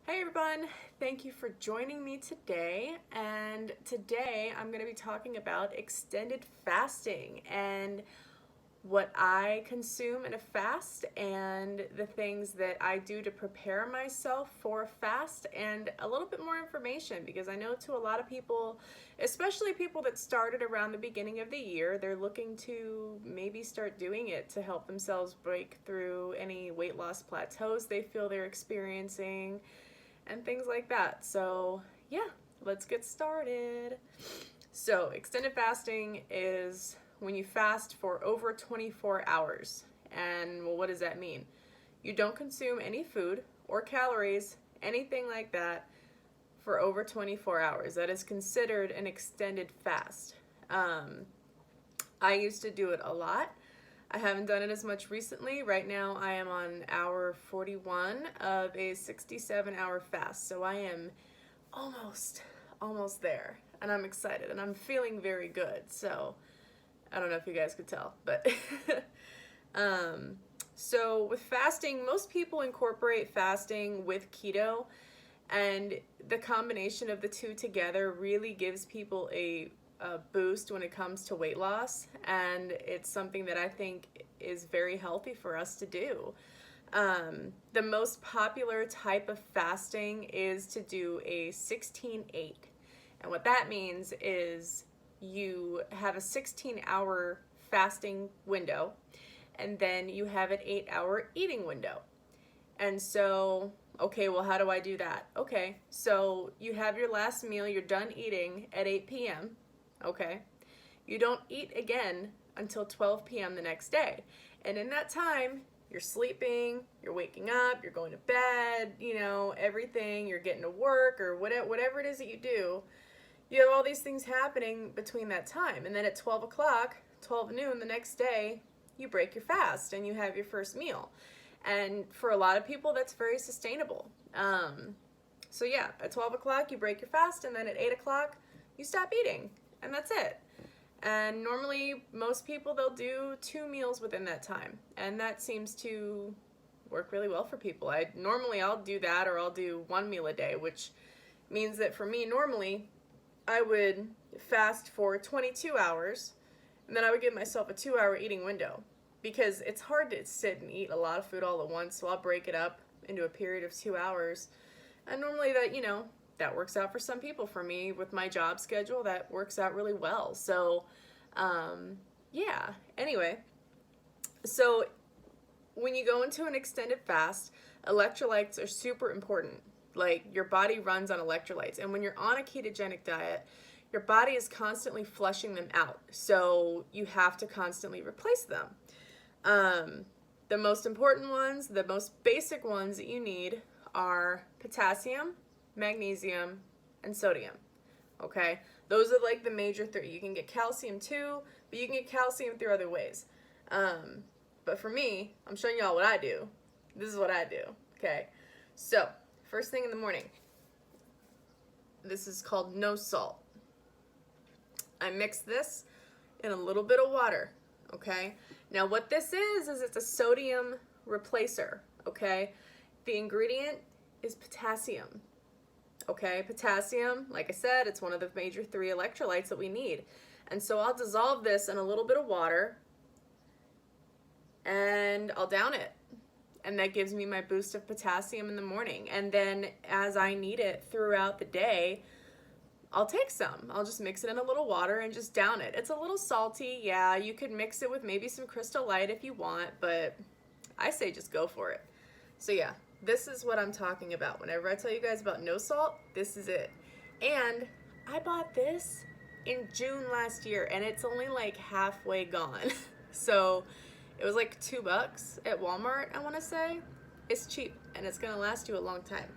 Hey everyone, thank you for joining me today. And today I'm going to be talking about extended fasting and what I consume in a fast and the things that I do to prepare myself for a fast, and a little bit more information because I know to a lot of people, especially people that started around the beginning of the year, they're looking to maybe start doing it to help themselves break through any weight loss plateaus they feel they're experiencing and things like that. So yeah, let's get started. So extended fasting is when you fast for over 24 hours. And well, what does that mean? You don't consume any food or calories, anything like that, for over 24 hours. That is considered an extended fast. I used to do it a lot. I haven't done it as much recently. Right now I am on hour 41 of a 67-hour fast. So I am almost there. And I'm excited and I'm feeling very good. So I don't know if you guys could tell, but so with fasting, most people incorporate fasting with keto, and the combination of the two together really gives people a boost when it comes to weight loss, and it's something that I think is very healthy for us to do. The most popular type of fasting is to do a 16-8, and what that means is you have a 16-hour fasting window, and then you have an 8-hour eating window. And so, okay, well, how do I do that? Okay, so you have your last meal, you're done eating at 8 p.m., okay? You don't eat again until 12 p.m. the next day. And in that time, you're sleeping, you're waking up, you're going to bed, everything, you're getting to work or whatever it is that you do. You have all these things happening between that time. And then at 12 o'clock, 12 noon the next day, you break your fast and you have your first meal. And for a lot of people, that's very sustainable. So yeah, at 12 o'clock, you break your fast, and then at 8 o'clock, you stop eating, and that's it. And normally, most people, they'll do 2 meals within that time, and that seems to work really well for people. I'll do that, or I'll do 1 meal a day, which means that for me, normally, I would fast for 22 hours, and then I would give myself a 2-hour eating window, because it's hard to sit and eat a lot of food all at once, so I'll break it up into a period of 2 hours. And normally that works out for some people. For me, with my job schedule, that works out really well. So, yeah. Anyway, so when you go into an extended fast, electrolytes are super important. Like, your body runs on electrolytes. And when you're on a ketogenic diet, your body is constantly flushing them out. So you have to constantly replace them. The most important ones, the most basic ones that you need are potassium, magnesium, and sodium. Okay? Those are like the major 3. You can get calcium too, but you can get calcium through other ways. But for me, I'm showing y'all what I do. This is what I do. Okay? So, first thing in the morning. This is called no salt. I mix this in a little bit of water. Okay? Now what this is it's a sodium replacer. Okay? The ingredient is potassium. Okay? Potassium, like I said, it's one of the major 3 electrolytes that we need. And so I'll dissolve this in a little bit of water and I'll down it. And that gives me my boost of potassium in the morning. And then as I need it throughout the day, I'll take some. I'll just mix it in a little water and just down it. It's a little salty. Yeah, you could mix it with maybe some Crystal Light if you want, but I say just go for it. So yeah, this is what I'm talking about. Whenever I tell you guys about no salt, this is it. And I bought this in June last year, and it's only like halfway gone. So it was like $2 at Walmart, I want to say. It's cheap, and it's going to last you a long time.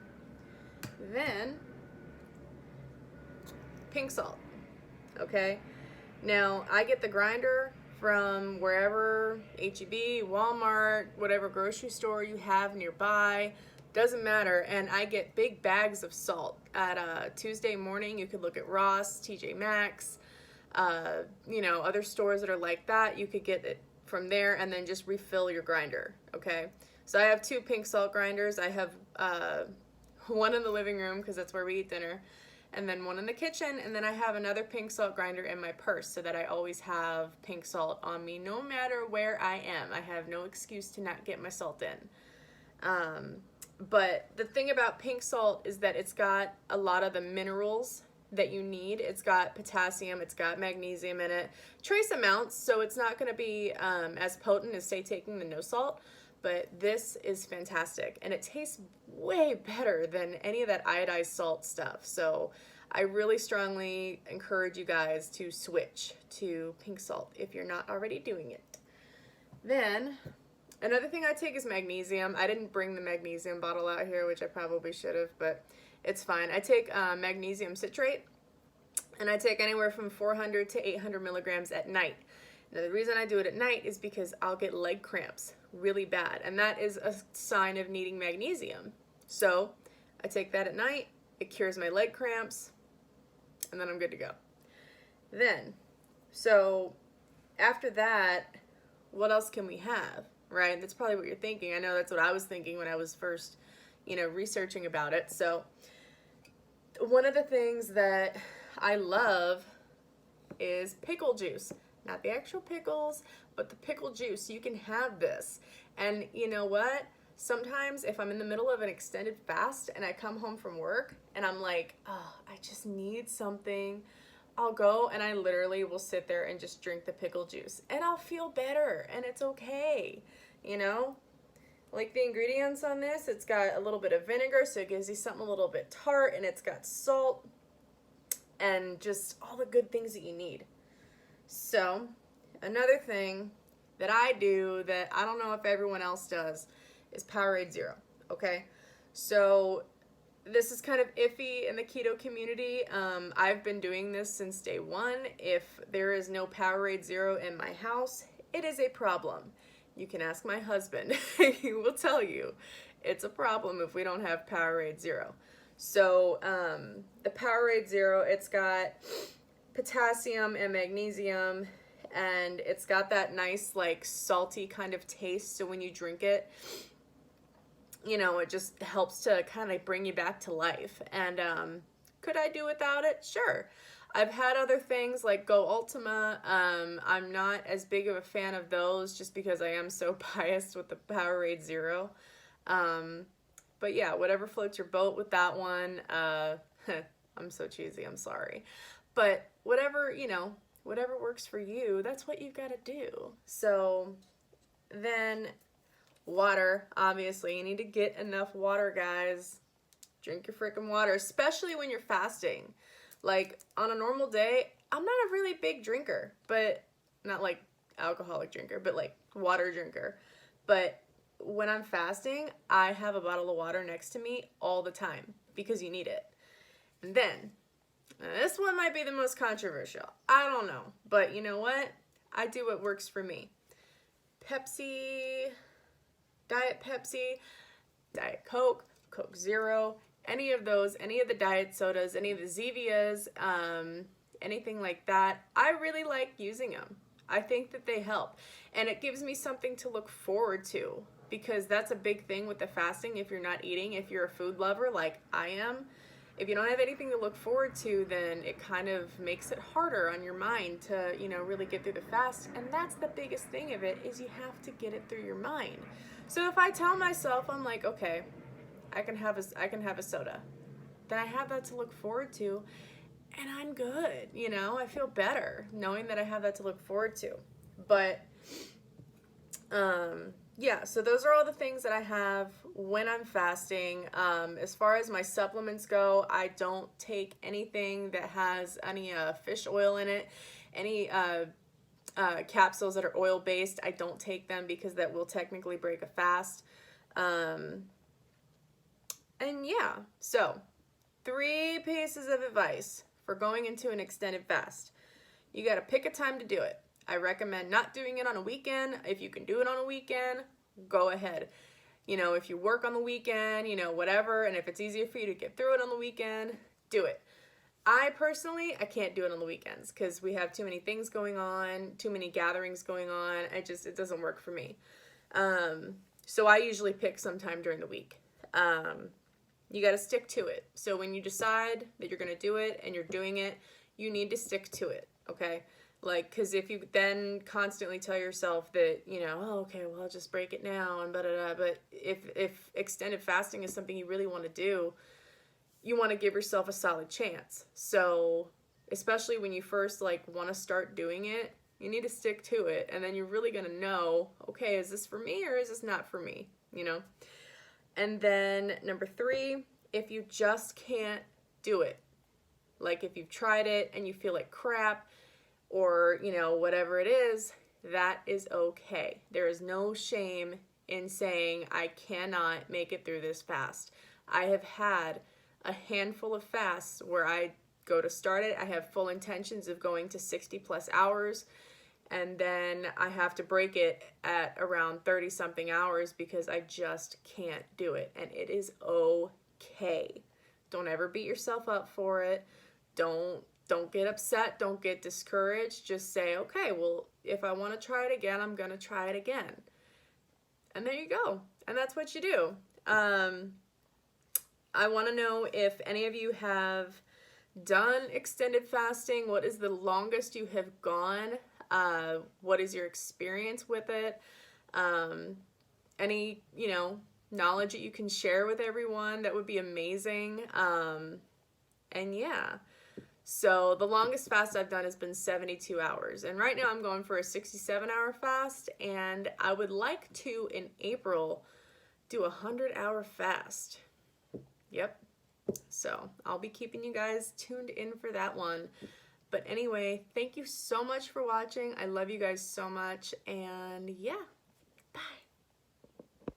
Then pink salt. Okay, now I get the grinder from wherever, H-E-B, Walmart, whatever grocery store you have nearby, doesn't matter. And I get big bags of salt at Tuesday morning. You could look at Ross, TJ Maxx, other stores that are like that. You could get it from there and then just refill your grinder. Okay, so I have 2 pink salt grinders. I have one in the living room because that's where we eat dinner, and then one in the kitchen, and then I have another pink salt grinder in my purse so that I always have pink salt on me no matter where I am. I have no excuse to not get my salt in. But the thing about pink salt is that it's got a lot of the minerals that you need. It's got potassium, it's got magnesium in it, trace amounts, so it's not going to be as potent as, say, taking the no salt. But this is fantastic, and it tastes way better than any of that iodized salt stuff. So I really strongly encourage you guys to switch to pink salt if you're not already doing it. Then another thing I take is magnesium. I didn't bring the magnesium bottle out here, which I probably should have, but it's fine. I take magnesium citrate, and I take anywhere from 400 to 800 milligrams at night. Now, the reason I do it at night is because I'll get leg cramps really bad, and that is a sign of needing magnesium. So I take that at night, it cures my leg cramps, and then I'm good to go. Then, so after that, what else can we have, right? That's probably what you're thinking. I know that's what I was thinking when I was first, researching about it. So one of the things that I love is pickle juice. Not the actual pickles, but the pickle juice. You can have this. And you know what? Sometimes if I'm in the middle of an extended fast and I come home from work and I'm like, oh, I just need something, I'll go and I literally will sit there and just drink the pickle juice. And I'll feel better and it's okay, Like the ingredients on this, it's got a little bit of vinegar, so it gives you something a little bit tart, and it's got salt and just all the good things that you need. So, another thing that I do that I don't know if everyone else does is Powerade Zero, okay? So, this is kind of iffy in the keto community. I've been doing this since day one. If there is no Powerade Zero in my house, it is a problem. You can ask my husband. He will tell you it's a problem if we don't have Powerade Zero. So, the Powerade Zero, it's got potassium and magnesium, and it's got that nice like salty kind of taste, so when you drink it, it just helps to kind of bring you back to life. And could I do without it? Sure. I've had other things like Go Ultima. I'm not as big of a fan of those just because I am so biased with the Powerade Zero. But yeah, whatever floats your boat with that one. I'm so cheesy, I'm sorry. But whatever works for you, that's what you've got to do. So then water, obviously. You need to get enough water, guys. Drink your freaking water, especially when you're fasting. Like, on a normal day, I'm not a really big drinker, but not like alcoholic drinker, but like water drinker. But when I'm fasting, I have a bottle of water next to me all the time because you need it. And then, this one might be the most controversial. I don't know. But you know what? I do what works for me. Pepsi, Diet Pepsi, Diet Coke, Coke Zero, any of those, any of the diet sodas, any of the Zevias, anything like that. I really like using them. I think that they help. And it gives me something to look forward to, because that's a big thing with the fasting. If you're not eating, if you're a food lover like I am, if you don't have anything to look forward to, then it kind of makes it harder on your mind to, really get through the fast. And that's the biggest thing of it, is you have to get it through your mind. So if I tell myself, I'm like, okay, I can have a soda, then I have that to look forward to, and I'm good. I feel better knowing that I have that to look forward to. But yeah, so those are all the things that I have when I'm fasting. As far as my supplements go, I don't take anything that has any fish oil in it, any capsules that are oil-based. I don't take them because that will technically break a fast. And yeah, so 3 pieces of advice for going into an extended fast. You got to pick a time to do it. I recommend not doing it on a weekend. If you can do it on a weekend, go ahead. If you work on the weekend, whatever, and if it's easier for you to get through it on the weekend, do it. I can't do it on the weekends because we have too many things going on, too many gatherings going on. It doesn't work for me. So I usually pick some time during the week. You got to stick to it. So when you decide that you're going to do it and you're doing it, you need to stick to it, okay? Like, because if you then constantly tell yourself that, you know, oh, okay, well, I'll just break it now and blah, blah, blah. But if extended fasting is something you really want to do, you want to give yourself a solid chance. So especially when you first like want to start doing it, you need to stick to it. And then you're really going to know, okay, is this for me or is this not for me, you know? And then number 3, if you just can't do it, like if you've tried it and you feel like crap or, you know, whatever it is, that is okay. There is no shame in saying, I cannot make it through this fast. I have had a handful of fasts where I go to start it, I have full intentions of going to 60 plus hours, and then I have to break it at around 30 something hours because I just can't do it. And it is okay. Don't ever beat yourself up for it. Don't get upset. Don't get discouraged. Just say, okay, well, if I want to try it again, I'm going to try it again. And there you go. And that's what you do. I want to know if any of you have done extended fasting. What is the longest you have gone? What is your experience with it? Any, you know, knowledge that you can share with everyone, that would be amazing. And yeah, so the longest fast I've done has been 72 hours. And right now I'm going for a 67-hour fast. And I would like to, in April, do a 100-hour fast. Yep. So I'll be keeping you guys tuned in for that one. But anyway, thank you so much for watching. I love you guys so much. And yeah.